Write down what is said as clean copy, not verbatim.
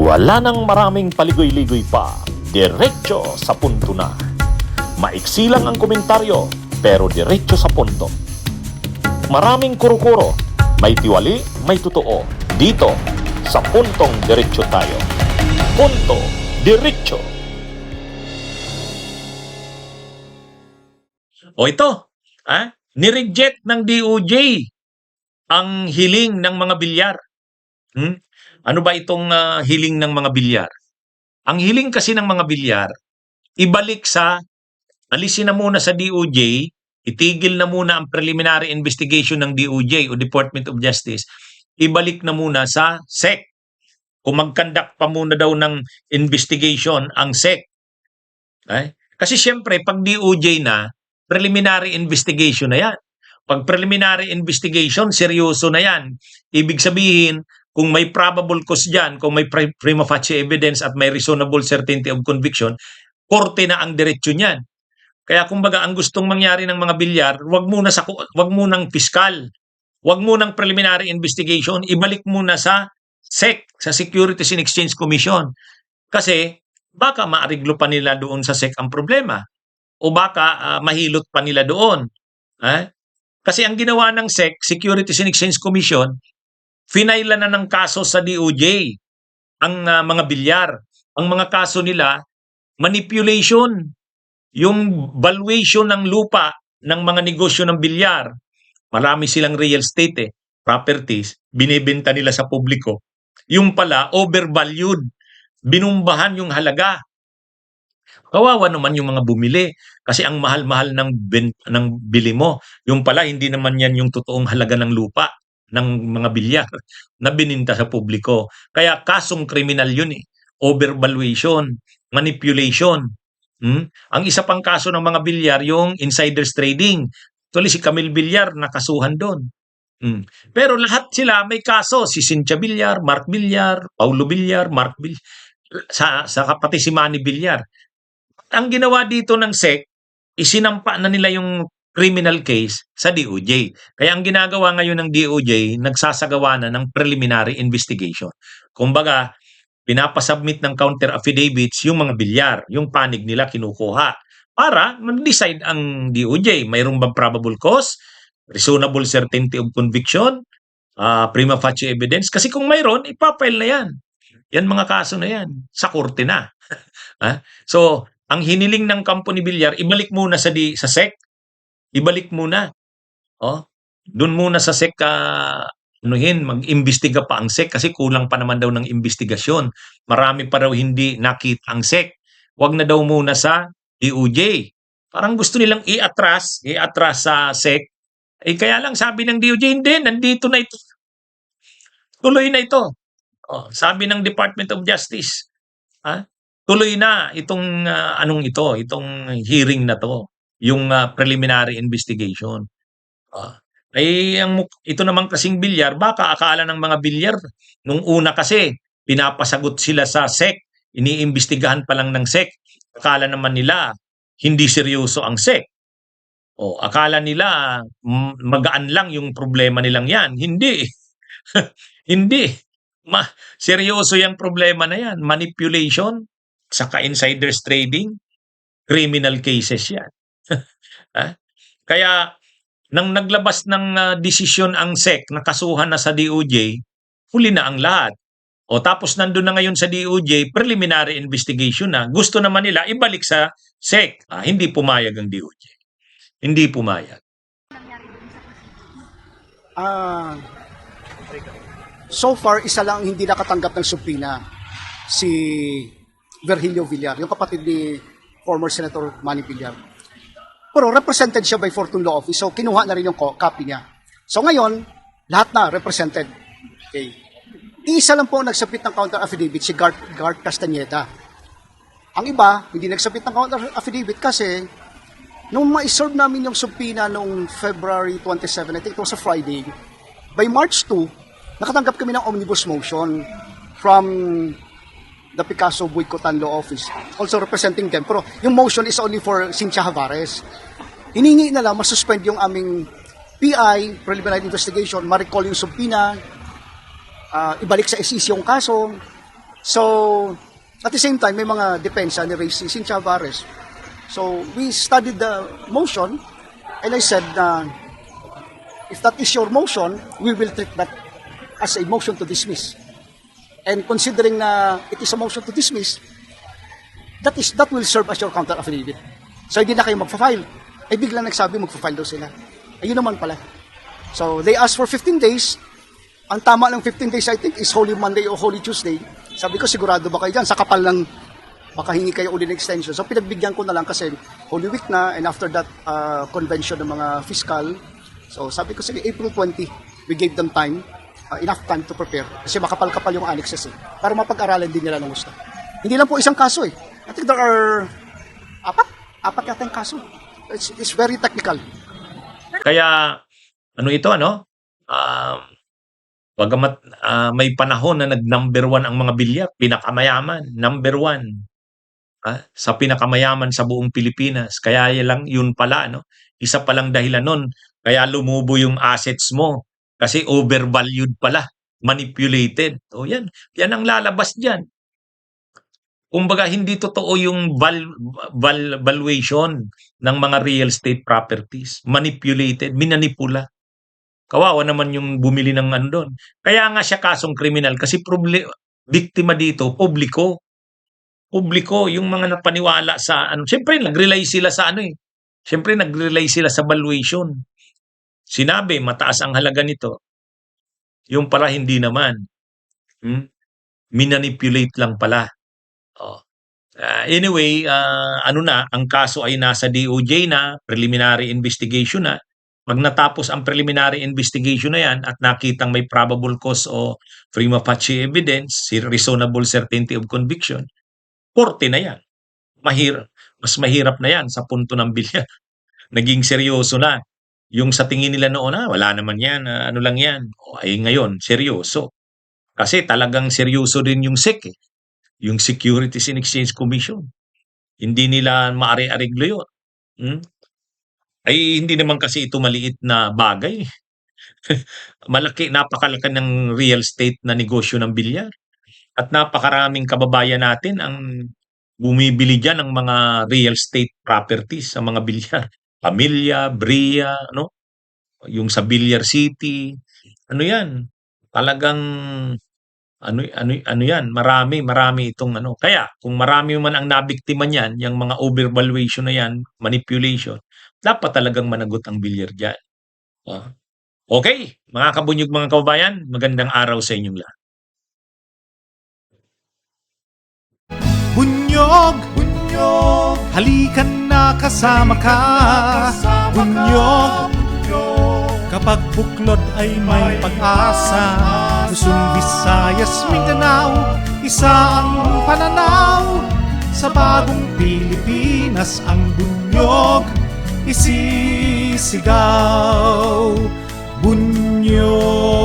Wala nang maraming paligoy-ligoy pa, diretso sa punto na. Maiksi lang ang komentaryo, pero diretso sa punto. Maraming kuro-kuro, may tiwali, may totoo. Dito, sa puntong diretso tayo. Punto, diretso. O ito, nireject ng DOJ ang hiling ng mga bilyar. Ano ba itong hiling ng mga bilyar? Ang hiling kasi ng mga bilyar, ibalik sa, alisin na muna sa DOJ, itigil na muna ang preliminary investigation ng DOJ o Department of Justice, ibalik na muna sa SEC. Kung mag-conduct pa muna daw ng investigation ang SEC. Kasi siyempre, pag DOJ na, preliminary investigation na yan. Pag preliminary investigation, seryoso na yan. Ibig sabihin, kung may probable cause dyan, kung may prima facie evidence at may reasonable certainty of conviction, korte na ang diretsyo niyan. Kaya kumbaga, ang gustong mangyari ng mga bilyar, wag munang piskal, wag munang preliminary investigation, ibalik muna sa SEC, sa Securities and Exchange Commission. Kasi baka maariglo pa nila doon sa SEC ang problema. O baka mahilot pa nila doon. Kasi ang ginawa ng SEC, Securities and Exchange Commission, finaila na ng kaso sa DOJ ang mga bilyar. Ang mga kaso nila, manipulation, yung valuation ng lupa ng mga negosyo ng bilyar. Marami silang real estate, properties, binibenta nila sa publiko. Yung pala, overvalued, binumbahan yung halaga. Kawawa naman yung mga bumili kasi ang mahal-mahal ng bili mo. Yung pala, hindi naman yan yung totoong halaga ng lupa ng mga bilyar na bininta sa publiko. Kaya kasong kriminal yun Overvaluation, manipulation. Ang isa pang kaso ng mga bilyar, yung insiders trading. Actually, si Camille Villar nakasuhan doon. Pero lahat sila may kaso. Si Cynthia Villar, Mark Villar, Paulo Villar, Mark Villar, sa pati si Manny Villar. Ang ginawa dito ng SEC, isinampa na nila yung criminal case sa DOJ. Kaya ang ginagawa ngayon ng DOJ, nagsasagawa na ng preliminary investigation. Kumbaga, pinapasubmit ng counter affidavits yung mga bilyar, yung panig nila kinukuha para mag-decide ang DOJ. Mayroon bang probable cause, reasonable certainty of conviction, prima facie evidence? Kasi kung mayroon, ipapile na yan. Yan mga kaso na yan, sa korte na. So, ang hiniling ng kampo ni Villar, ibalik muna sa SEC. Ibalik muna. Doon muna sa SEC mag-imbestiga pa ang SEC kasi kulang pa naman daw ng investigasyon. Marami pa daw hindi nakita ang SEC. Wag na daw muna sa DOJ. Parang gusto nilang i-atras sa SEC. Kaya lang sabi ng DOJ, hindi, nandito na ito. Tuloy na ito. Sabi ng Department of Justice, tuloy na itong itong hearing na to, yung preliminary investigation. Ito naman kasing bilyar, baka akala ng mga bilyar, nung una kasi, pinapasagot sila sa SEC, iniimbestigahan pa lang ng SEC, akala naman nila, hindi seryoso ang SEC. Akala nila, magaan lang yung problema nilang yan. Hindi. Hindi. Seryoso yung problema na yan. Manipulation, saka insiders trading, criminal cases yan. Kaya, nang naglabas ng desisyon ang SEC, nakasuhan na sa DOJ, huli na ang lahat. Tapos nandun na ngayon sa DOJ, preliminary investigation na. Gusto naman nila ibalik sa SEC. Hindi pumayag ang DOJ. Hindi pumayag. So far, isa lang hindi nakatanggap ng subpoena, si Virgilio Villar, yung kapatid ni former Senator Manny Villar. Pero represented siya by Fortune Law Office, so kinuha na rin yung copy niya. So ngayon, lahat na represented. Okay. Isa lang po nagsubmit ng counter affidavit, si Gart Castañeda. Ang iba, hindi nagsubmit ng counter affidavit kasi nung ma-serve namin yung subpoena noong February 27, I think it was a Friday, by March 2, nakatanggap kami ng omnibus motion from the Picasso Boycottan Law Office, also representing them. Pero yung motion is only for Cynthia Javares. Hiningi na lang, masuspend yung aming PI, preliminary investigation, ma-recall yung subpoena, ibalik sa SEC yung kaso. So, at the same time, may mga depensa ni Ray C. Chavez. So, we studied the motion, and I said, if that is your motion, we will treat that as a motion to dismiss. And considering na it is a motion to dismiss, that will serve as your counter affidavit. So hindi na kayo magfa-file. Ay bigla nagsabi magfa-file daw sila. Ayun naman pala. So they asked for 15 days. Ang tama ng 15 days I think is Holy Monday o Holy Tuesday. Sabi ko sigurado ba kayo dyan? Sa kapal ng baka hingi kayo uli ng extension. So pinagbigyan ko na lang kasi Holy Week na, and after that convention ng mga fiscal. So sabi ko sige, April 20, we gave them time, enough time to prepare. Kasi makapal-kapal yung annexes para mapag-aralan din nila ng gusto. Hindi lang po isang kaso I think there are apat yata yung kaso. It's very technical. Kaya, ano ito, ano? Bagamat may panahon na nag-number 1 ang mga bilyar, pinakamayaman, number 1. Sa pinakamayaman sa buong Pilipinas. Kaya yun pala, no? Isa palang dahilan nun, kaya lumubo yung assets mo. Kasi overvalued pala, manipulated. O yan ang lalabas dyan. Kumbaga, hindi totoo yung valuation ng mga real estate properties. Manipulated, minanipula. Kawawa naman yung bumili ng ano doon. Kaya nga siya kasong kriminal kasi biktima dito, publiko. Publiko, yung mga napaniwala sa ano. Siyempre, nag-rely sila sa ano Siyempre, nag-rely sila sa valuation. Sinabi, mataas ang halaga nito. Yung pala, hindi naman. Minanipulate lang pala. Anyway, ang kaso ay nasa DOJ na, preliminary investigation na. Pag natapos ang preliminary investigation na yan at nakitang may probable cause o prima facie evidence, reasonable certainty of conviction, korte na yan. Mas mahirap na yan sa punto ng bilyar. Naging seryoso na. Yung sa tingin nila noon, wala naman yan, ano lang yan. Ay ngayon, seryoso. Kasi talagang seryoso din yung SEC yung Securities and Exchange Commission. Hindi nila maari-areglo yun. Ay hindi naman kasi ito maliit na bagay. Napakalaki ng real estate na negosyo ng bilyar. At napakaraming kababayan natin ang bumibili dyan ng mga real estate properties sa mga bilyar. Pamilya, Bria, yung sa Bilyar City. Ano yan? Talagang ano yan, marami itong ano. Kaya, kung marami man ang nabiktima niyan, yung mga overvaluation na yan, manipulation, dapat talagang managot ang bilyar dyan. Okay, mga kabunyog mga kababayan, magandang araw sa inyong lahat. Bunyog, bunyog, halikan na kasama ka. Bunyog, kapag buklod ay may pag-asa. Luzon, Visayas, Mindanao, isa ang pananaw. Sa bagong Pilipinas ang bunyog isisigaw. Bunyog.